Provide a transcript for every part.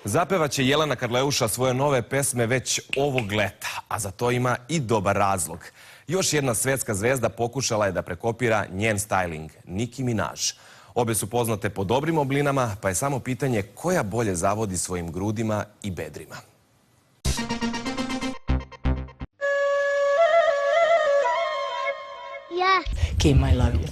Zapevaće Jelena Karleuša svoje nove pesme već ovog leta, a za to ima i dobar razlog. Još jedna svetska zvezda pokušala je da prekopira njen styling, Nicki Minaj. Obe su poznate po dobrim oblinama, pa je samo pitanje koja bolje zavodi svojim grudima i bedrima. Kim, I love you.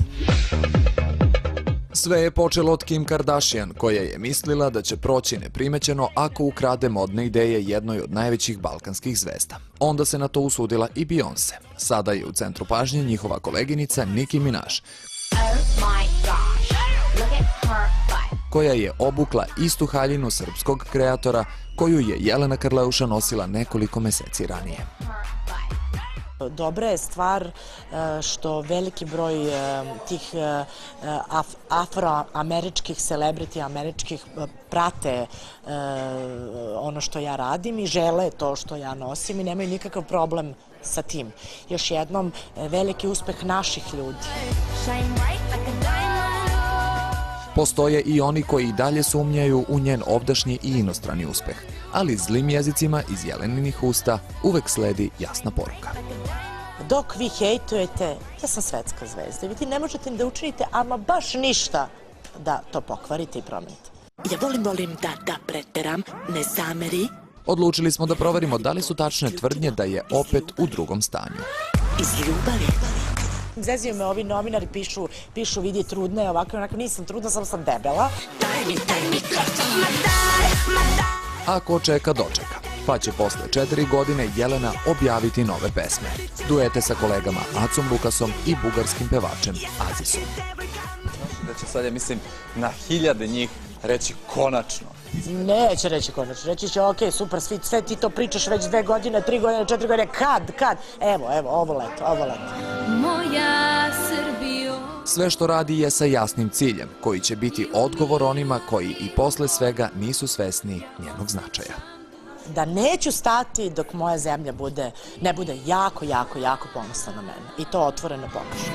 Sve je počelo od Kim Kardashian, koja je mislila da će proći neprimećeno ako ukrade modne ideje jednoj od najvećih balkanskih zvezda. Onda se na to usudila i Beyoncé. Sada je u centru pažnje njihova koleginica Nicki Minaj, koja je obukla istu haljinu srpskog kreatora koju je Jelena Karleuša nosila nekoliko meseci ranije. Dobra je stvar što veliki broj tih afroameričkih celebrity američkih prate ono što ja radim i žele to što ja nosim i nemaju nikakav problem sa tim. Još jednom, veliki uspeh naših ljudi. Postoje i oni koji i dalje sumnjaju u njen ovdašnji i inostrani uspeh, ali zlim jezicima iz Jeleninih usta uvek sledi jasna poruka. Dok vi hejtujete, ja sam svetska zvezda i vi ne možete da učinite ama baš ništa da to pokvarite i promenite. Ja volim da preteram, ne zameri. Odlučili smo da proverimo da li su tačne tvrdnje da je opet u drugom stanju. Iz ljubavi. Zezio me ovi novinari, pišu vidi trudna je ovako, onako nisam trudna, samo sam debela. Daj mi A ko čeka, dočeka. Pa će posle 4 godine Jelena objaviti nove pesme. Duete sa kolegama Acom Lukasom i bugarskim pevačem Azisom. Da će sad, ja mislim, na hiljade njih reći konačno. Neće reći konačno, reći će ok, super, sve ti to pričaš već 2 godine, 3 godine, 4 godine, kad? Evo, ovo leto. Moja Srbijo. Sve što radi je sa jasnim ciljem, koji će biti odgovor onima koji i posle svega nisu svesni njenog značaja. Da neću stati dok moja zemlja ne bude jako ponosna na mene. I to otvoreno pokažu.